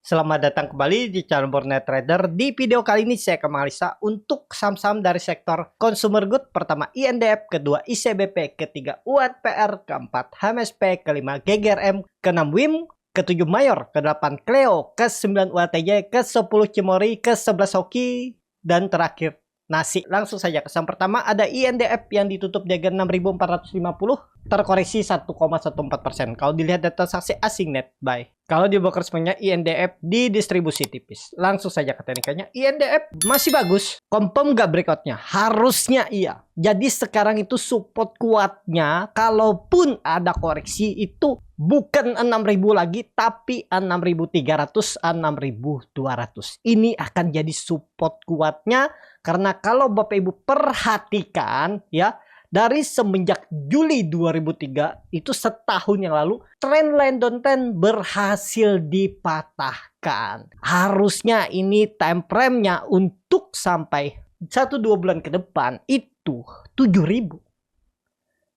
Selamat datang kembali di channel Bornet Trader. Di video kali ini saya akan menganalisa untuk saham-saham dari sektor consumer good. Pertama INDF, kedua ICBP, ketiga UNPR, keempat HMSP, kelima GGRM, keenam WIM, ketujuh Mayor, kedelapan Cleo, ke-9 UATJ, ke-10 Cimori, ke-11 Hoki, dan terakhir Nasi. Langsung saja ke saham pertama ada INDF yang ditutup di harga 6.450, terkoreksi 1,14%. Kalau dilihat data transaksi asing net buy. Kalau di broker semuanya INDF di distribusi tipis. Langsung saja ke teknikanya. INDF masih bagus. Confirm gak breakoutnya? Harusnya iya. Jadi sekarang itu support kuatnya, kalaupun ada koreksi itu bukan 6.000 lagi, tapi 6.300, 6.200. Ini akan jadi support kuatnya. Karena kalau Bapak Ibu perhatikan ya, dari semenjak Juli 2003 itu setahun yang lalu trendline downtrend berhasil dipatahkan. Harusnya ini time frame-nya untuk sampai 1-2 bulan ke depan itu 7.000.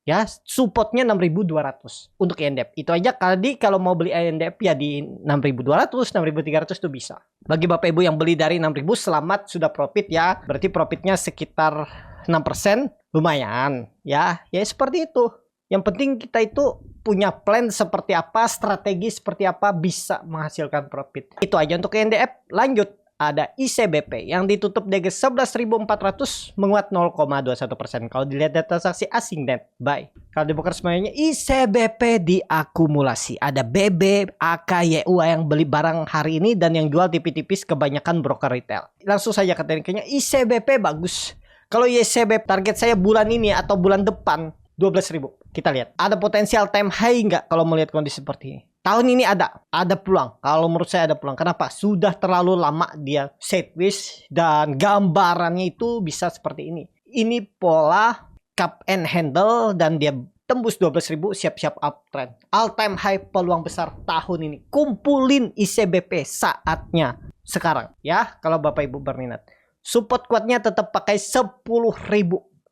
Ya, supportnya 6.200 untuk INDF. Itu aja kalau mau beli INDF ya di 6.200, 6.300 itu bisa. Bagi Bapak Ibu yang beli dari 6.000 selamat sudah profit ya. Berarti profitnya sekitar 6%, lumayan ya. Ya seperti itu. Yang penting kita itu punya plan seperti apa, strategi seperti apa, bisa menghasilkan profit. Itu aja untuk INDF. Lanjut. Ada ICBP yang ditutup di 11.400 menguat 0,21%. Kalau dilihat data transaksi asing net buy. Kalau di broker semuanya ICBP diakumulasi. Ada BB, AK, YUA yang beli barang hari ini dan yang jual tipis-tipis kebanyakan broker retail. Langsung saja ke tekniknya. ICBP bagus. Kalau ICBP target saya bulan ini atau bulan depan 12.000. Kita lihat. Ada potensial time high nggak kalau melihat kondisi seperti ini? Tahun ini ada peluang. Kalau menurut saya ada peluang. Kenapa? Sudah terlalu lama dia sideways dan gambarannya itu bisa seperti ini. Ini pola cup and handle dan dia tembus 12.000, siap-siap uptrend. All time high peluang besar tahun ini. Kumpulin ICBP saatnya sekarang ya kalau Bapak Ibu berminat. Support kuatnya tetap pakai 10.000.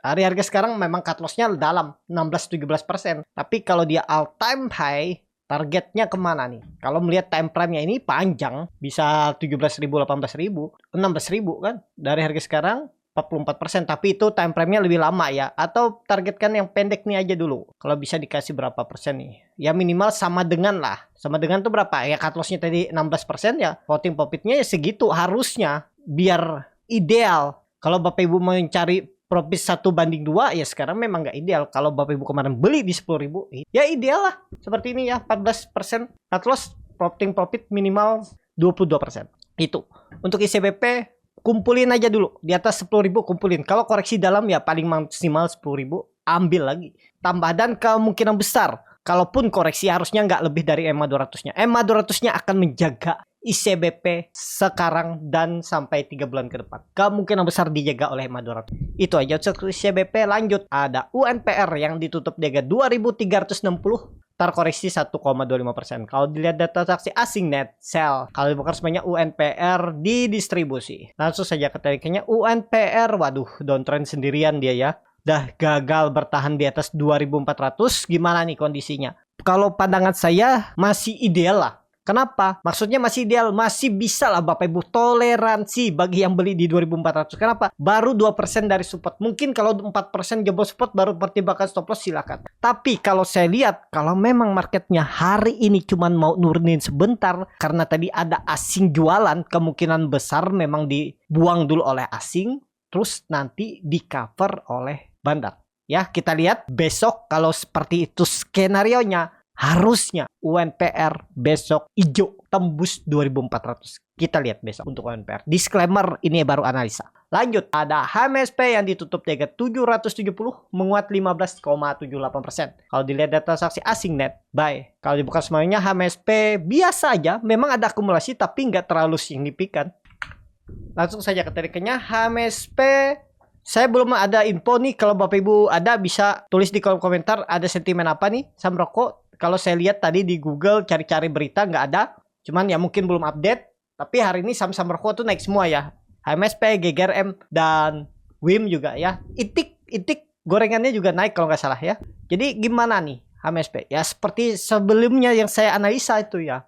Dari harga sekarang memang cut loss-nya dalam 16-17%. Tapi kalau dia all time high, targetnya kemana nih? Kalau melihat time frame-nya ini panjang, bisa 17.000, 18.000, 16.000 kan? Dari harga sekarang 44%, tapi itu time frame-nya lebih lama ya. Atau targetkan yang pendek nih aja dulu. Kalau bisa dikasih berapa persen nih? Ya minimal sama dengan lah. Sama dengan tuh berapa? Ya cut loss-nya tadi 16% ya. Floating profit-nya ya segitu harusnya biar ideal. Kalau Bapak Ibu mau cari profit 1/2 ya sekarang memang nggak ideal. Kalau Bapak Ibu kemarin beli di 10.000 ya ideal lah. Seperti ini ya 14% cut loss, floating profit minimal 22%. Itu. Untuk ICBP kumpulin aja dulu. Di atas 10.000 kumpulin. Kalau koreksi dalam ya paling maksimal 10.000 ambil lagi. Tambah dan kemungkinan besar. Kalaupun koreksi harusnya nggak lebih dari EMA 200-nya. EMA 200-nya akan menjaga ICBP sekarang dan sampai 3 bulan ke depan. Kemungkinan besar dijaga oleh EMA 200. Itu aja untuk ICBP. Lanjut. Ada UNPR yang ditutup di harga 2.360. Terkoreksi 1,25%. Kalau dilihat data transaksi asing net sell. Kalau dibukar semuanya UNPR di distribusi. Langsung saja ke tekniknya UNPR. Waduh, downtrend sendirian dia ya. Dah gagal bertahan di atas 2.400. Gimana nih kondisinya? Kalau pandangan saya masih ideal lah. Kenapa? Maksudnya masih ideal, masih bisa lah Bapak Ibu toleransi bagi yang beli di 2.400. Kenapa? Baru 2% dari support. Mungkin kalau 4% jebol support baru pertimbangkan stop loss silakan. Tapi kalau saya lihat, kalau memang marketnya hari ini cuman mau nurunin sebentar karena tadi ada asing jualan, kemungkinan besar memang dibuang dulu oleh asing, terus nanti di cover oleh bandar. Ya, kita lihat besok kalau seperti itu skenarionya. Harusnya UNPR besok hijau tembus 2.400. Kita lihat besok untuk UNPR. Disclaimer ini baru analisa. Lanjut ada HMSP yang ditutup di harga 770 menguat 15,78%. Kalau dilihat data transaksi asing net buy. Kalau dibuka semuanya HMSP biasa aja. Memang ada akumulasi tapi nggak terlalu signifikan. Langsung saja ke tekniknya HMSP. Saya belum ada info nih. Kalau Bapak Ibu ada bisa tulis di kolom komentar ada sentimen apa nih saham rokok. Kalau saya lihat tadi di Google cari-cari berita nggak ada. Cuman ya mungkin belum update. Tapi hari ini saham-saham rokok tuh naik semua ya. HMSP, GGRM, dan WIM juga ya. Itik gorengannya juga naik kalau nggak salah ya. Jadi gimana nih HMSP? Ya seperti sebelumnya yang saya analisa itu ya.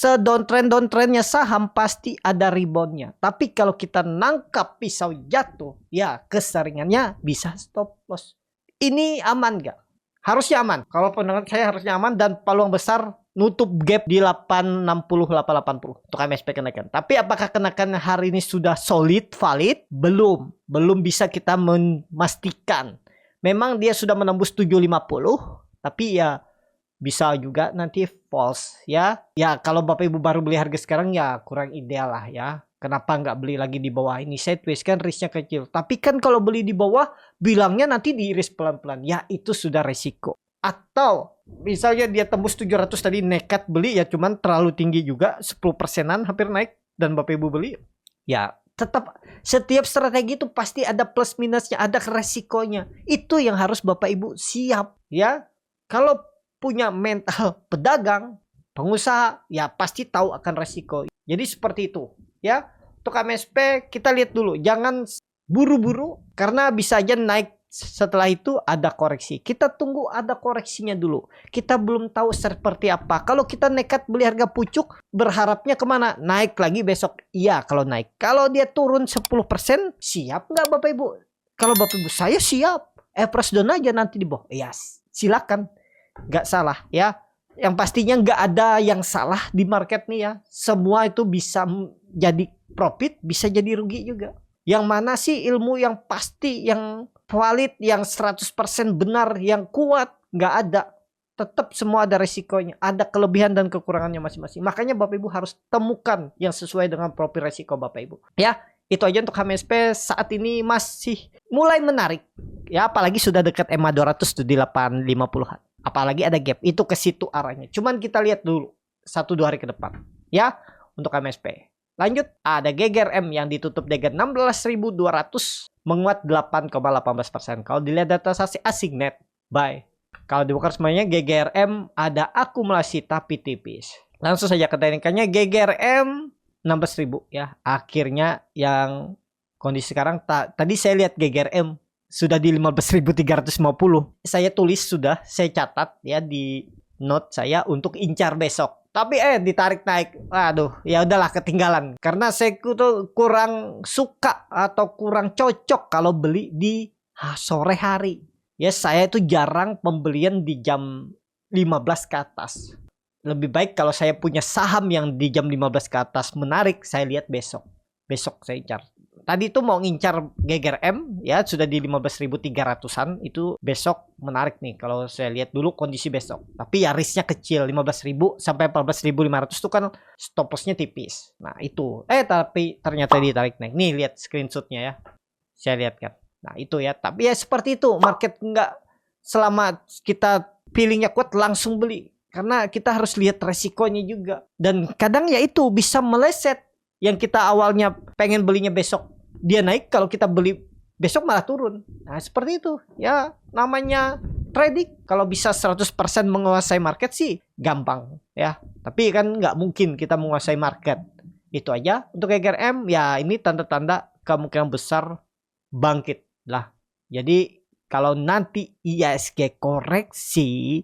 Sedowntrend-downtrendnya saham pasti ada reboundnya. Tapi kalau kita nangkap pisau jatuh, ya keseringannya bisa stop loss. Ini aman gak? Harusnya aman. Kalau pendapat saya harusnya aman dan peluang besar nutup gap di 860 880 untuk MSP kenaikan. Tapi apakah kenaikan hari ini sudah solid, valid? Belum bisa kita memastikan. Memang dia sudah menembus 750, tapi ya bisa juga nanti false ya. Ya kalau Bapak Ibu baru beli harga sekarang ya kurang ideal lah ya. Kenapa nggak beli lagi di bawah ini sideways kan risknya kecil. Tapi kan kalau beli di bawah bilangnya nanti diiris pelan-pelan. Ya itu sudah resiko. Atau misalnya dia tembus 700 tadi nekat beli ya cuman terlalu tinggi juga 10%-an hampir naik dan Bapak Ibu beli. Ya tetap setiap strategi itu pasti ada plus minusnya, ada resikonya. Itu yang harus Bapak Ibu siap ya. Kalau punya mental pedagang, pengusaha ya pasti tahu akan resiko. Jadi seperti itu ya. Untuk MSP kita lihat dulu, jangan buru-buru karena bisa aja naik setelah itu ada koreksi. Kita tunggu ada koreksinya dulu. Kita belum tahu seperti apa. Kalau kita nekat beli harga pucuk, berharapnya kemana? Naik lagi besok. Iya kalau naik. Kalau dia turun 10%, siap nggak Bapak Ibu? Kalau Bapak Ibu saya siap. Press down aja nanti di bawah. Yes, silakan. Nggak salah ya. Yang pastinya nggak ada yang salah di market nih ya. Semua itu bisa jadi profit, bisa jadi rugi juga. Yang mana sih ilmu yang pasti, yang valid, yang 100% benar, yang kuat? Nggak ada. Tetap semua ada resikonya. Ada kelebihan dan kekurangannya masing-masing. Makanya Bapak Ibu harus temukan yang sesuai dengan profil resiko Bapak Ibu. Ya, itu aja untuk HMSP saat ini masih mulai menarik. Ya, apalagi sudah dekat EMA 200 tuh di 850-an. Apalagi ada gap. Itu ke situ arahnya. Cuman kita lihat dulu 1-2 hari ke depan. Ya, untuk HMSP. Lanjut, ada GGRM yang ditutup dengan 16.200 menguat 8,18%. Kalau dilihat data saksi asing net buy. Kalau dibuka semuanya GGRM ada akumulasi tapi tipis. Langsung saja ke teknikannya GGRM 16.000 ya. Akhirnya yang kondisi sekarang tadi saya lihat GGRM sudah di 15.350. Saya tulis sudah, saya catat ya di note saya untuk incar besok. Tapi ditarik naik. Waduh, ya udahlah ketinggalan. Karena saya tuh kurang suka atau kurang cocok kalau beli di sore hari. Ya saya itu jarang pembelian di jam 15 ke atas. Lebih baik kalau saya punya saham yang di jam 15 ke atas menarik, saya lihat besok. Besok saya incar. Tadi itu mau ngincar GGRM ya sudah di 15.300-an, itu besok menarik nih kalau saya lihat dulu kondisi besok. Tapi ya risknya kecil, 15.000 sampai 14.500 itu kan stop loss-nya tipis. Nah, itu. Tapi ternyata ditarik naik. Nih lihat screenshot-nya ya. Saya lihat kan. Nah, itu ya. Tapi ya seperti itu, market nggak selama kita feeling-nya kuat langsung beli. Karena kita harus lihat resikonya juga. Dan kadang ya itu bisa meleset. Yang kita awalnya pengen belinya besok dia naik, kalau kita beli besok malah turun. Nah seperti itu ya, namanya trading. Kalau bisa 100% menguasai market sih gampang ya, tapi kan nggak mungkin kita menguasai market. Itu aja untuk GGRM ya, ini tanda-tanda kemungkinan besar bangkit lah. Jadi kalau nanti IHSG koreksi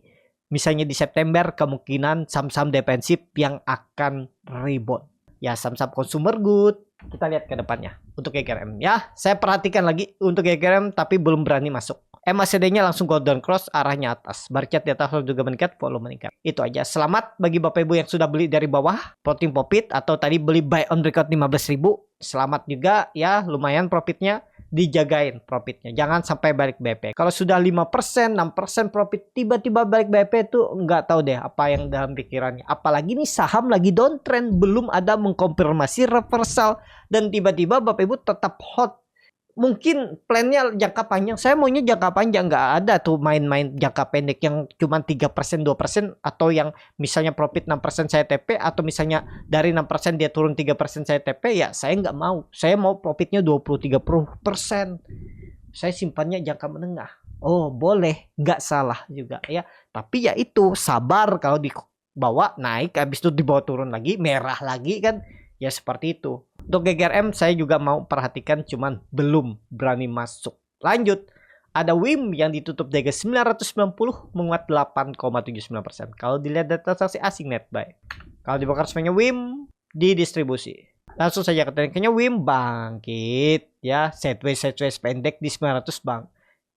misalnya di September, kemungkinan saham-saham defensif yang akan rebound. Ya saham-saham consumer good kita lihat ke depannya untuk GGRM ya. Saya perhatikan lagi untuk GGRM tapi belum berani masuk. MACD-nya langsung golden cross arahnya atas. Bar chart di atas juga meningkat, volume meningkat. Itu aja. Selamat bagi Bapak Ibu yang sudah beli dari bawah, floating profit atau tadi beli buy on record 15.000. Selamat juga ya, lumayan profitnya. Dijagain profitnya, jangan sampai balik BP. Kalau sudah 5%, 6% profit tiba-tiba balik BP itu nggak tahu deh apa yang dalam pikirannya. Apalagi nih saham lagi downtrend, belum ada mengkonfirmasi reversal dan tiba-tiba Bapak Ibu tetap hot. Mungkin plannya jangka panjang, saya maunya jangka panjang, nggak ada tuh main-main jangka pendek yang cuma 3%, 2% atau yang misalnya profit 6% saya TP atau misalnya dari 6% dia turun 3% saya TP, ya saya nggak mau. Saya mau profitnya 20-30%. Saya simpannya jangka menengah. Oh boleh, nggak salah juga ya. Tapi ya itu sabar, kalau dibawa naik habis itu dibawa turun lagi, merah lagi kan. Ya seperti itu. Untuk GGRM saya juga mau perhatikan, cuman belum berani masuk. Lanjut, ada WIM yang ditutup di 990 menguat 8,79%. Kalau dilihat data transaksi asing net buy. Kalau dibongkar semuanya WIM didistribusi. Langsung saja ke tekniknya WIM bangkit ya, sideways pendek di 900 bang.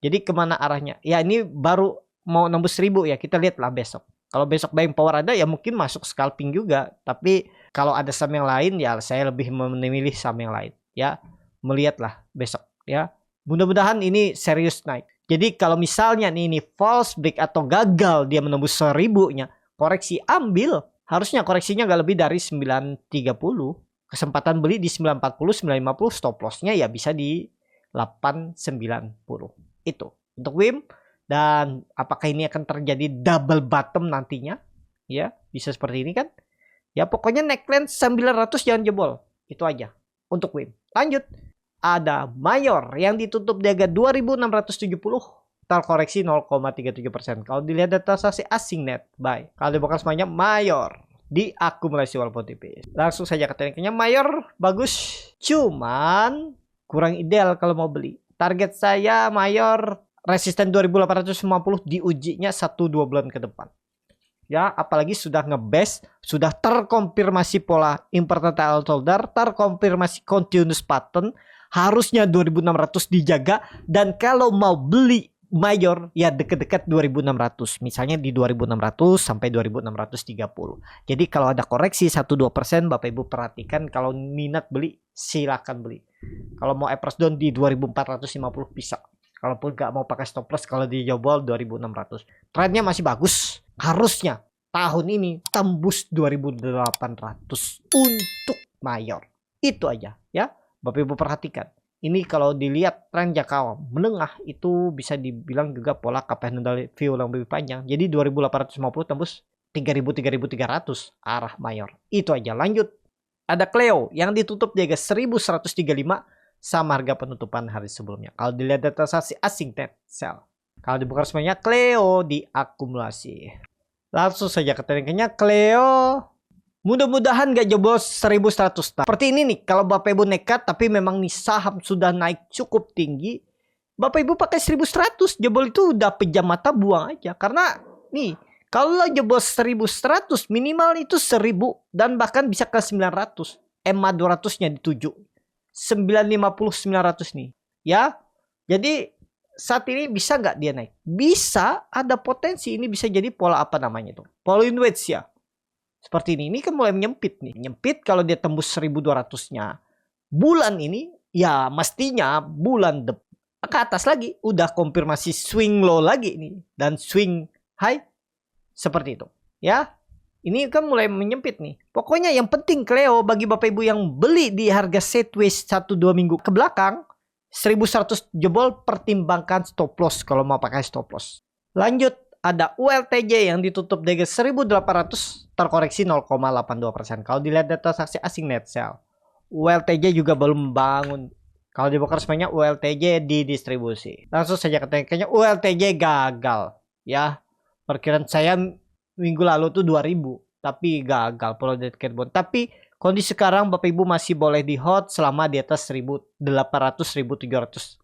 Jadi kemana arahnya? Ya ini baru mau nembus 1000 ya, kita lihatlah besok. Kalau besok buying power ada ya mungkin masuk scalping juga. Tapi kalau ada saham yang lain ya saya lebih memilih saham yang lain ya. Melihatlah besok ya. Mudah-mudahan ini serius naik. Jadi kalau misalnya ini false break atau gagal dia menembus 1000-nya, koreksi ambil. Harusnya koreksinya nggak lebih dari 930. Kesempatan beli di 940, 950, stop lossnya ya bisa di 890. Itu untuk WIM. Dan apakah ini akan terjadi double bottom nantinya? Ya, bisa seperti ini kan? Ya pokoknya neckline 900 jangan jebol. Itu aja untuk WIM. Lanjut. Ada Mayor yang ditutup di harga 2670. Terkoreksi 0,37%. Kalau dilihat data transaksi asing net buy. Kalau dibongkar semuanya Mayor diakumulasi walaupun tipis. Langsung saja ke tekniknya. Mayor bagus, cuman kurang ideal kalau mau beli. Target saya Mayor resisten 2850 diujinya 1-2 bulan ke depan. Ya, apalagi sudah ngebase, sudah terkonfirmasi pola important holder, terkonfirmasi continuous pattern, harusnya 2600 dijaga. Dan kalau mau beli Mayor ya deket-deket 2600, misalnya di 2600 sampai 2630. Jadi kalau ada koreksi 1-2%, Bapak Ibu perhatikan, kalau minat beli silakan beli. Kalau mau approach down di 2450 bisa. Kalaupun nggak mau pakai stop loss kalau dijobol 2600. Trennya masih bagus. Harusnya tahun ini tembus 2800 untuk Mayor. Itu aja ya. Bapak Ibu perhatikan. Ini kalau dilihat tren jangka menengah itu bisa dibilang juga pola candle view yang lebih panjang. Jadi 2850 tembus 3300 arah Mayor. Itu aja. Lanjut. Ada Cleo yang ditutup di harga 1135 sama harga penutupan hari sebelumnya. Kalau dilihat data transaksi asing net sell. Kalau dibuka semuanya Cleo diakumulasi. Langsung saja ke tekniknya Cleo. Mudah-mudahan gak jebol 1100. Seperti ini nih, kalau Bapak Ibu nekat tapi memang nih saham sudah naik cukup tinggi, Bapak Ibu pakai 1100, jebol itu udah pejam mata, buang aja. Karena nih, kalau jebol 1100 minimal itu 1000 dan bahkan bisa ke 900. EMA 200-nya di 7. 950 900 nih. Ya. Jadi saat ini bisa nggak dia naik? Bisa, ada potensi ini bisa jadi pola apa namanya itu? Falling wedge ya. Seperti ini kan mulai menyempit nih. Menyempit kalau dia tembus 1200-nya. Bulan ini ya mestinya bulan ke atas lagi. Udah konfirmasi swing low lagi nih. Dan swing high. Seperti itu. Ya. Ini kan mulai menyempit nih. Pokoknya yang penting Cleo bagi Bapak Ibu yang beli di harga sideways 1-2 minggu ke belakang. 1100 jebol, pertimbangkan stop loss kalau mau pakai stop loss. Lanjut. Ada ULTJ yang ditutup di 1800 terkoreksi 0,82%. Kalau dilihat data transaksi asing net sell, ULTJ juga belum bangun. Kalau dibongkar semuanya ULTJ didistribusi. Langsung saja ke tekniknya ULTJ gagal. Ya, perkiraan saya minggu lalu tuh 2000, tapi gagal pola bond. Tapi kondisi sekarang Bapak Ibu masih boleh di hold selama di atas 1800 1770.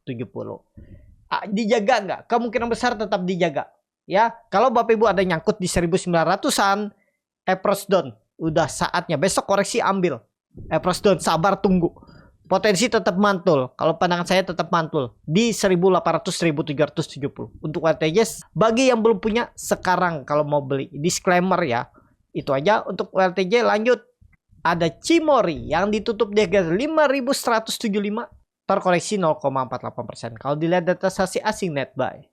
Dijaga nggak? Kemungkinan besar tetap dijaga. Ya, kalau Bapak Ibu ada nyangkut di 1900-an, approach down. Udah saatnya. Besok koreksi ambil. Approach down, sabar tunggu. Potensi tetap mantul. Kalau pandangan saya tetap mantul. Di 1800 1770. Untuk ULTJ, bagi yang belum punya, sekarang kalau mau beli. Disclaimer ya. Itu aja untuk ULTJ. Lanjut. Ada Cimori yang ditutup di harga 5175. Terkoreksi 0,48%. Kalau dilihat data transaksi asing net buy.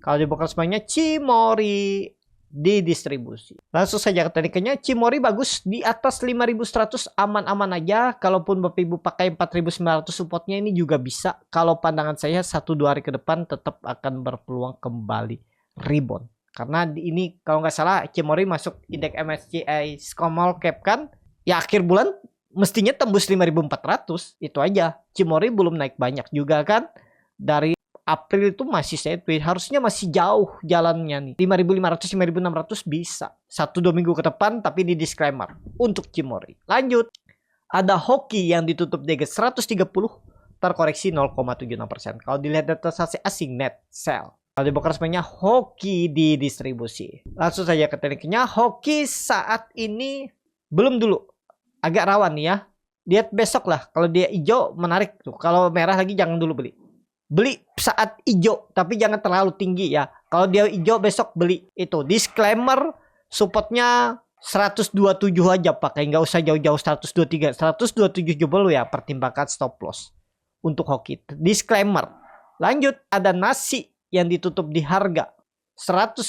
Kalau dibuka semuanya Cimori didistribusi. Langsung saja ke tekniknya. Cimori bagus di atas 5100 aman-aman aja. Kalaupun Bapak Ibu pakai 4900 supportnya ini juga bisa. Kalau pandangan saya 1-2 hari ke depan tetap akan berpeluang kembali rebound. Karena ini kalau nggak salah Cimori masuk indeks MSCI Small Cap kan. Ya akhir bulan mestinya tembus 5400. Itu aja. Cimori belum naik banyak juga kan. Dari April itu masih sideways, harusnya masih jauh jalannya nih. 5500 5600 bisa 1-2 minggu ke depan, tapi di disclaimer untuk Cimori. Lanjut. Ada Hoki yang ditutup di 130 terkoreksi 0,76%. Kalau dilihat data transaksi asing net sell. Kalau dibuka semuanya Hoki didistribusi. Langsung saja ke tekniknya. Hoki saat ini belum dulu. Agak rawan nih ya. Lihat besok lah. Kalau dia hijau menarik tuh. Kalau merah lagi jangan dulu beli. Beli saat hijau, tapi jangan terlalu tinggi ya. Kalau dia hijau besok beli. Itu disclaimer, supportnya 127 aja pakai, nggak usah jauh-jauh 123. 127 coba lu ya, pertimbangkan stop loss untuk hoki. Disclaimer. Lanjut, ada nasi yang ditutup di harga 119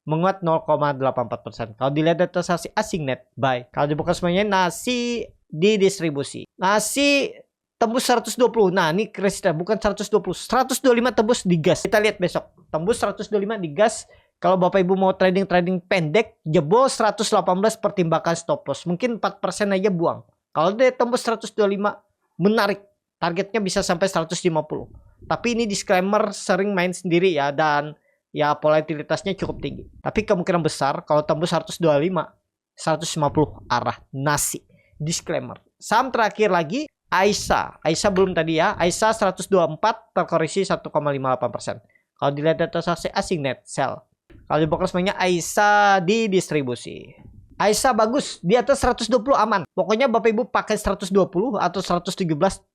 menguat 0,84%. Kalau dilihat data transaksi asing net buy. Kalau dibuka semuanya nasi di distribusi. Nasi tembus 120. Nah, ini resisten bukan 120. 125 tembus di gas. Kita lihat besok. Tembus 125 di gas. Kalau Bapak Ibu mau trading pendek, jebol 118 pertimbangkan stop loss. Mungkin 4% aja buang. Kalau dia tembus 125, menarik. Targetnya bisa sampai 150. Tapi ini disclaimer, sering main sendiri ya, dan ya volatilitasnya cukup tinggi. Tapi kemungkinan besar kalau tembus 125, 150 arah nasi. Disclaimer. Saham terakhir lagi Aisyah. Aisyah belum tadi ya. Aisyah 124 terkoreksi 1,58%. Kalau dilihat data transaksi asing net sell. Kalau dibuka semuanya Aisyah di distribusi. Aisyah bagus, di atas 120 aman. Pokoknya Bapak Ibu pakai 120 atau 117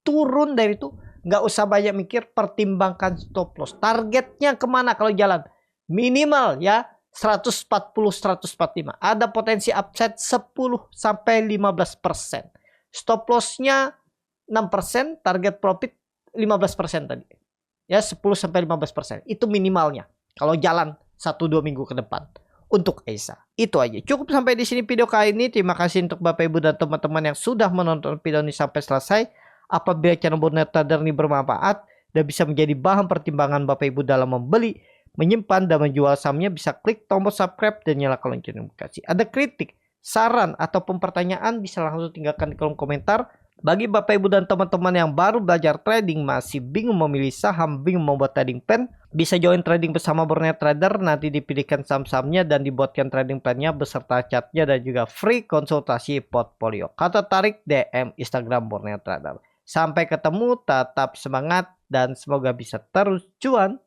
turun dari itu. Nggak usah banyak mikir, pertimbangkan stop loss. Targetnya kemana kalau jalan? Minimal ya 140-145. Ada potensi upside 10-15%. Stop lossnya 6%, target profit 15% tadi. Ya 10-15%. Itu minimalnya. Kalau jalan 1-2 minggu ke depan untuk Aisyah. Itu aja. Cukup sampai di sini video kali ini. Terima kasih untuk Bapak Ibu dan teman-teman yang sudah menonton video ini sampai selesai. Apabila channel Borneo Trader ini bermanfaat dan bisa menjadi bahan pertimbangan Bapak Ibu dalam membeli, menyimpan dan menjual sahamnya, bisa klik tombol subscribe dan nyalakan lonceng notifikasi. Ada kritik, saran ataupun pertanyaan bisa langsung tinggalkan di kolom komentar. Bagi Bapak Ibu dan teman-teman yang baru belajar trading, masih bingung memilih saham, bingung membuat trading plan, bisa join trading bersama Borneo Trader. Nanti dipilihkan saham-sahamnya dan dibuatkan trading plannya beserta chartnya dan juga free konsultasi portfolio. Kata tarik DM Instagram Borneo Trader. Sampai ketemu, tetap semangat dan semoga bisa terus cuan.